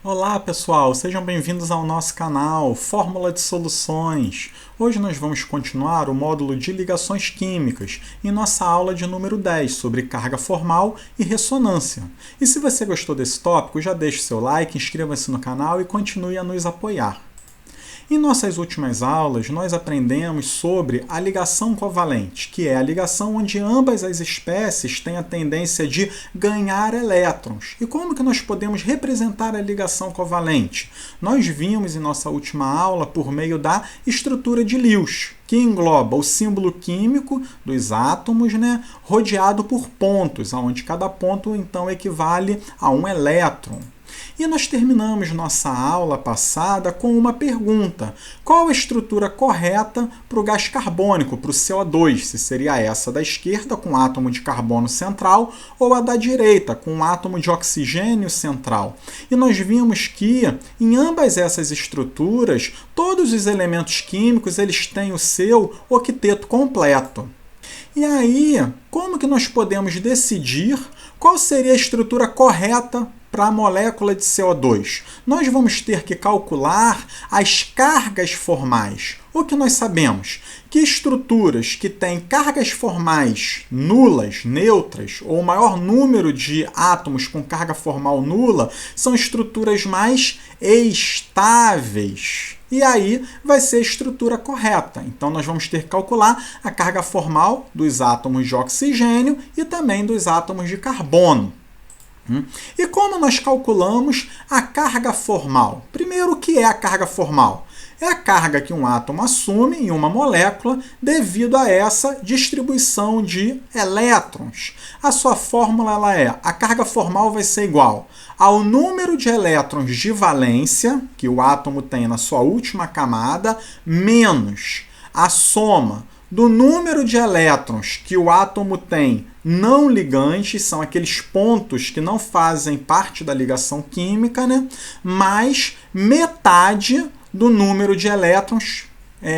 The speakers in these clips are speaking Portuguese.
Olá pessoal, sejam bem-vindos ao nosso canal Fórmula de Soluções. Hoje nós vamos continuar o módulo de ligações químicas em nossa aula de número 10 sobre carga formal e ressonância. E se você gostou desse tópico, já deixe seu like, inscreva-se no canal e continue a nos apoiar. Em nossas últimas aulas, nós aprendemos sobre a ligação covalente, que é a ligação onde ambas as espécies têm a tendência de ganhar elétrons. E como que nós podemos representar a ligação covalente? Nós vimos em nossa última aula por meio da estrutura de Lewis, que engloba o símbolo químico dos átomos, rodeado por pontos, onde cada ponto então equivale a um elétron. E nós terminamos nossa aula passada com uma pergunta. Qual a estrutura correta para o gás carbônico, para o CO2? Se seria essa da esquerda, com átomo de carbono central, ou a da direita, com átomo de oxigênio central? E nós vimos que, em ambas essas estruturas, todos os elementos químicos eles têm o seu octeto completo. E aí, como que nós podemos decidir qual seria a estrutura correta para a molécula de CO2? Nós vamos ter que calcular as cargas formais. O que nós sabemos? Que estruturas que têm cargas formais nulas, neutras, ou maior número de átomos com carga formal nula, são estruturas mais estáveis. E aí vai ser a estrutura correta. Então, nós vamos ter que calcular a carga formal dos átomos de oxigênio e também dos átomos de carbono. E como nós calculamos a carga formal? Primeiro, o que é a carga formal? É a carga que um átomo assume em uma molécula devido a essa distribuição de elétrons. A sua fórmula a carga formal vai ser igual ao número de elétrons de valência que o átomo tem na sua última camada, menos a soma do número de elétrons que o átomo tem não ligantes, são aqueles pontos que não fazem parte da ligação química, mais metade do número de elétrons,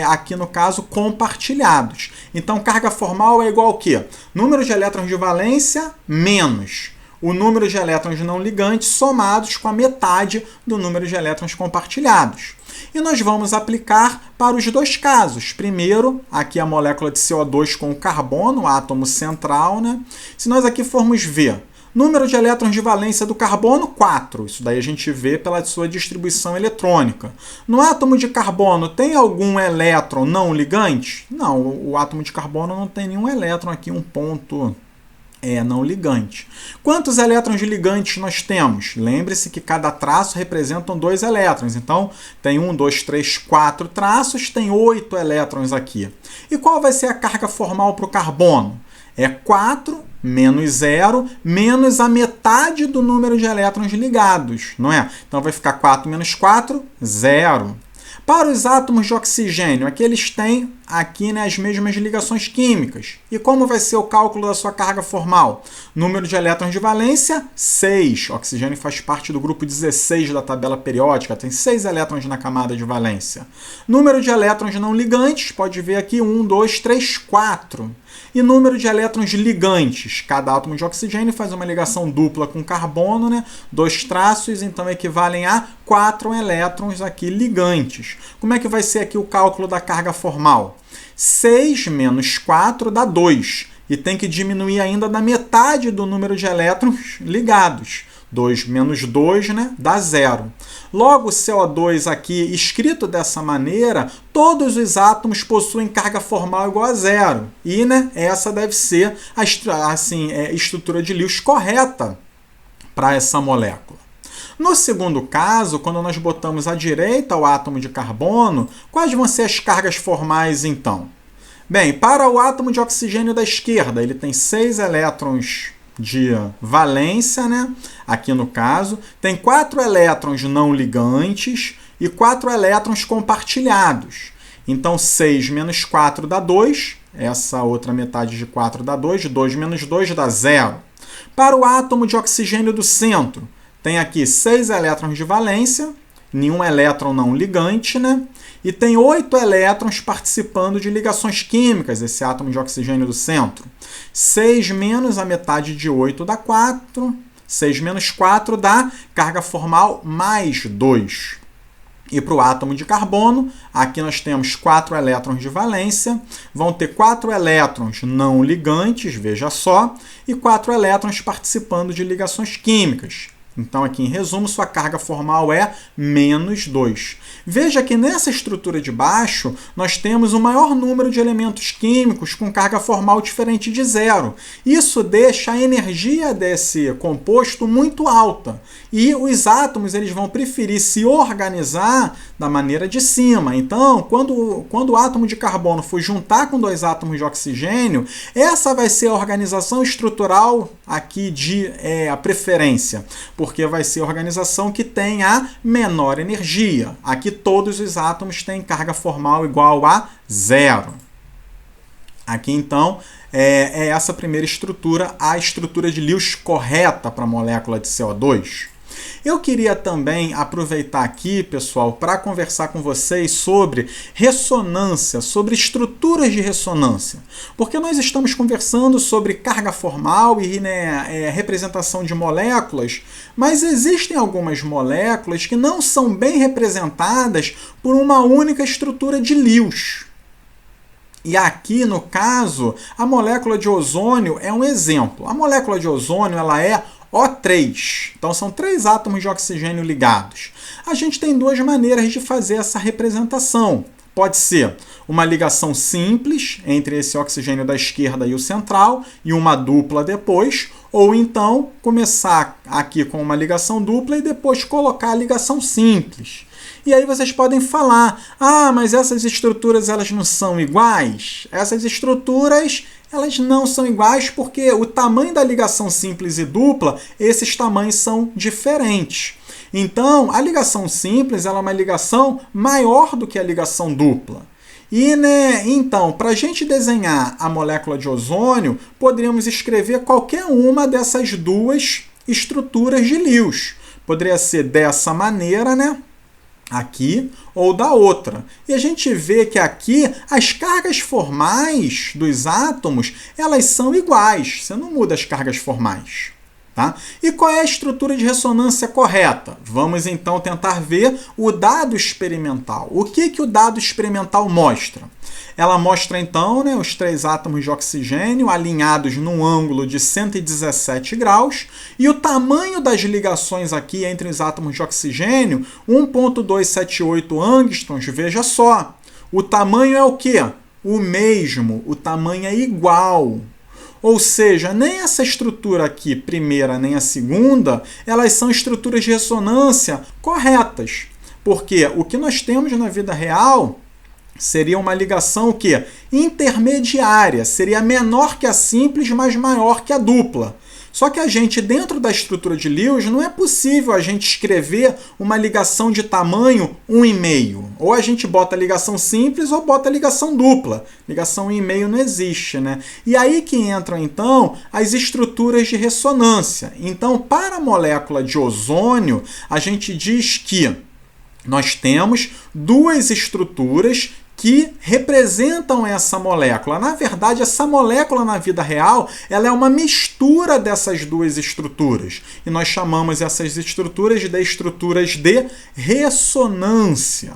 aqui no caso, compartilhados. Então, carga formal é igual ao quê? Número de elétrons de valência menos o número de elétrons não ligantes somados com a metade do número de elétrons compartilhados. E nós vamos aplicar para os dois casos. Primeiro, aqui a molécula de CO2 com o carbono, o átomo central. Se nós aqui formos ver, número de elétrons de valência do carbono, 4. Isso daí a gente vê pela sua distribuição eletrônica. No átomo de carbono, tem algum elétron não ligante? Não, o átomo de carbono não tem nenhum elétron aqui, um ponto não ligante. Quantos elétrons de ligantes nós temos? Lembre-se que cada traço representa 2 elétrons. Então, tem 1, 2, 3, 4 traços, tem 8 elétrons aqui. E qual vai ser a carga formal para o carbono? É 4 menos 0, menos a metade do número de elétrons ligados, não é? Então, vai ficar 4 menos 4, 0. Para os átomos de oxigênio, aqui eles têm aqui, as mesmas ligações químicas. E como vai ser o cálculo da sua carga formal? Número de elétrons de valência, 6. O oxigênio faz parte do grupo 16 da tabela periódica, tem 6 elétrons na camada de valência. Número de elétrons não ligantes, pode ver aqui 1, 2, 3, 4. E número de elétrons ligantes. Cada átomo de oxigênio faz uma ligação dupla com carbono, 2 traços, então equivalem a 4 elétrons aqui ligantes. Como é que vai ser aqui o cálculo da carga formal? 6 menos 4 dá 2. E tem que diminuir ainda da metade do número de elétrons ligados. 2 menos 2, dá 0. Logo, o CO2 aqui, escrito dessa maneira, todos os átomos possuem carga formal igual a 0. E essa deve ser a estrutura de Lewis correta para essa molécula. No segundo caso, quando nós botamos à direita o átomo de carbono, quais vão ser as cargas formais então? Bem, para o átomo de oxigênio da esquerda, ele tem 6 elétrons de valência, aqui no caso, tem 4 elétrons não ligantes e 4 elétrons compartilhados. Então, 6 menos 4 dá 2, essa outra metade de 4 dá 2, 2 menos 2 dá 0. Para o átomo de oxigênio do centro, tem aqui 6 elétrons de valência, nenhum elétron não ligante, e tem 8 elétrons participando de ligações químicas, esse átomo de oxigênio do centro. 6 menos a metade de 8 dá 4, 6 menos 4 dá carga formal mais 2. E para o átomo de carbono, aqui nós temos 4 elétrons de valência, vão ter 4 elétrons não ligantes, veja só, e 4 elétrons participando de ligações químicas. Então, aqui em resumo, sua carga formal é menos 2. Veja que nessa estrutura de baixo, nós temos o maior número de elementos químicos com carga formal diferente de 0. Isso deixa a energia desse composto muito alta. E os átomos eles vão preferir se organizar da maneira de cima. Então, quando o átomo de carbono for juntar com 2 átomos de oxigênio, essa vai ser a organização estrutural aqui de a preferência, porque vai ser a organização que tem a menor energia. Aqui todos os átomos têm carga formal igual a 0. Aqui, então, é essa primeira estrutura, a estrutura de Lewis correta para a molécula de CO2. Eu queria também aproveitar aqui, pessoal, para conversar com vocês sobre ressonância, sobre estruturas de ressonância. Porque nós estamos conversando sobre carga formal e representação de moléculas, mas existem algumas moléculas que não são bem representadas por uma única estrutura de Lewis. E aqui, no caso, a molécula de ozônio é um exemplo. A molécula de ozônio ela é O3. Então, são 3 átomos de oxigênio ligados. A gente tem 2 maneiras de fazer essa representação. Pode ser uma ligação simples entre esse oxigênio da esquerda e o central e uma dupla depois, ou então começar aqui com uma ligação dupla e depois colocar a ligação simples. E aí vocês podem falar, mas essas estruturas elas não são iguais? Essas estruturas elas não são iguais porque o tamanho da ligação simples e dupla, esses tamanhos são diferentes. Então, a ligação simples ela é uma ligação maior do que a ligação dupla. E, então, para a gente desenhar a molécula de ozônio, poderíamos escrever qualquer uma dessas 2 estruturas de Lewis. Poderia ser dessa maneira, aqui, ou da outra. E a gente vê que aqui as cargas formais dos átomos, elas são iguais. Você não muda as cargas formais. Tá? E qual é a estrutura de ressonância correta? Vamos então tentar ver o dado experimental. O que o dado experimental mostra? Ela mostra então os 3 átomos de oxigênio alinhados num ângulo de 117 graus e o tamanho das ligações aqui entre os átomos de oxigênio, 1,278 angstroms, veja só. O tamanho é o quê? O mesmo, o tamanho é igual. Ou seja, nem essa estrutura aqui, primeira nem a segunda, elas são estruturas de ressonância corretas. Porque o que nós temos na vida real seria uma ligação o quê? Intermediária, seria menor que a simples, mas maior que a dupla. Só que a gente, dentro da estrutura de Lewis, não é possível a gente escrever uma ligação de tamanho 1,5. Ou a gente bota ligação simples ou bota ligação dupla. Ligação 1,5 não existe, E aí que entram, então, as estruturas de ressonância. Então, para a molécula de ozônio, a gente diz que nós temos 2 estruturas que representam essa molécula. Na verdade, essa molécula na vida real, ela é uma mistura dessas 2 estruturas. E nós chamamos essas estruturas de estruturas de ressonância.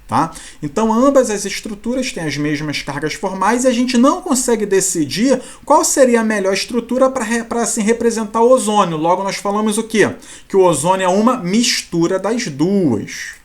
Tá? Então, ambas as estruturas têm as mesmas cargas formais e a gente não consegue decidir qual seria a melhor estrutura para assim, representar o ozônio. Logo, nós falamos o quê? Que o ozônio é uma mistura das 2.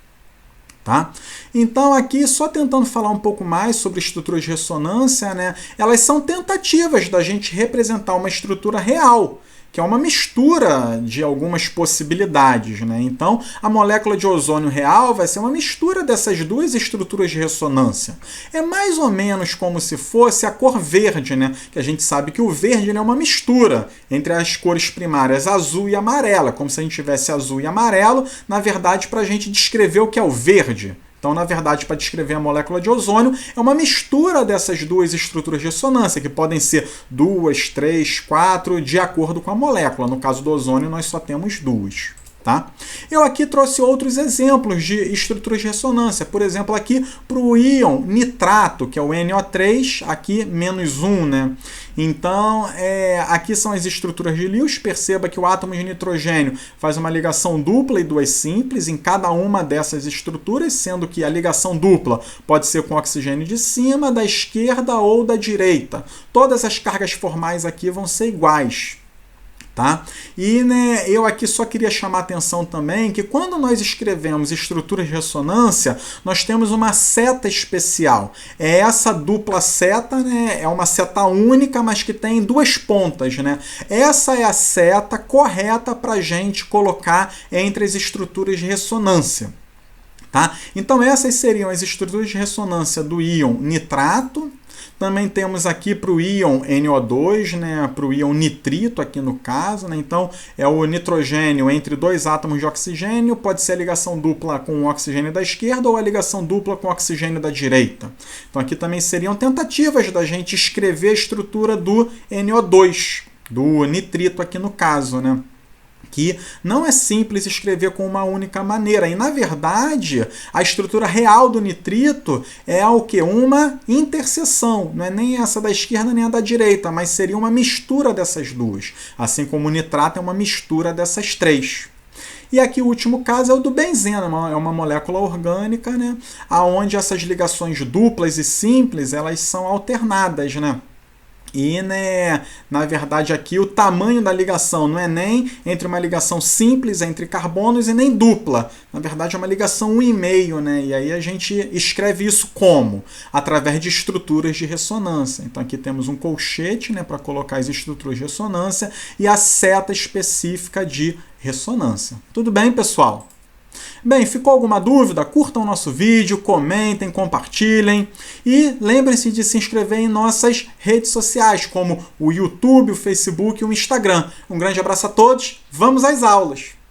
Tá? Então, aqui, só tentando falar um pouco mais sobre estruturas de ressonância, elas são tentativas da gente representar uma estrutura real, que é uma mistura de algumas possibilidades. Então, a molécula de ozônio real vai ser uma mistura dessas 2 estruturas de ressonância. É mais ou menos como se fosse a cor verde, que a gente sabe que o verde é uma mistura entre as cores primárias azul e amarela, como se a gente tivesse azul e amarelo, na verdade, para a gente descrever o que é o verde. Então, na verdade, para descrever a molécula de ozônio, é uma mistura dessas 2 estruturas de ressonância, que podem ser 2, 3, 4, de acordo com a molécula. No caso do ozônio, nós só temos 2. Tá? Eu aqui trouxe outros exemplos de estruturas de ressonância. Por exemplo, aqui para o íon nitrato, que é o NO3, aqui -1, né? Então, aqui são as estruturas de Lewis. Perceba que o átomo de nitrogênio faz uma ligação dupla e duas simples em cada uma dessas estruturas, sendo que a ligação dupla pode ser com o oxigênio de cima, da esquerda ou da direita. Todas as cargas formais aqui vão ser iguais. Tá? E eu aqui só queria chamar a atenção também que quando nós escrevemos estruturas de ressonância, nós temos uma seta especial. É essa dupla seta, né? É uma seta única, mas que tem duas pontas. Né? Essa é a seta correta para a gente colocar entre as estruturas de ressonância. Tá? Então essas seriam as estruturas de ressonância do íon nitrato. Também temos aqui para o íon NO2, né, para o íon nitrito aqui no caso. Né, então, é o nitrogênio entre dois átomos de oxigênio, pode ser a ligação dupla com o oxigênio da esquerda ou a ligação dupla com o oxigênio da direita. Então, aqui também seriam tentativas da gente escrever a estrutura do NO2, do nitrito aqui no caso, né? Que não é simples escrever com uma única maneira. E, na verdade, a estrutura real do nitrito é o quê? Uma interseção. Não é nem essa da esquerda nem a da direita, mas seria uma mistura dessas duas. Assim como o nitrato é uma mistura dessas três. E aqui o último caso é o do benzeno, é uma molécula orgânica, né? Onde essas ligações duplas e simples elas são alternadas, né? E, na verdade, aqui o tamanho da ligação não é nem entre uma ligação simples entre carbonos e nem dupla. Na verdade, é uma ligação 1,5, né? E aí a gente escreve isso como? Através de estruturas de ressonância. Então, aqui temos um colchete, né, para colocar as estruturas de ressonância e a seta específica de ressonância. Tudo bem, pessoal? Bem, ficou alguma dúvida? Curtam o nosso vídeo, comentem, compartilhem e lembrem-se de se inscrever em nossas redes sociais, como o YouTube, o Facebook e o Instagram. Um grande abraço a todos, vamos às aulas!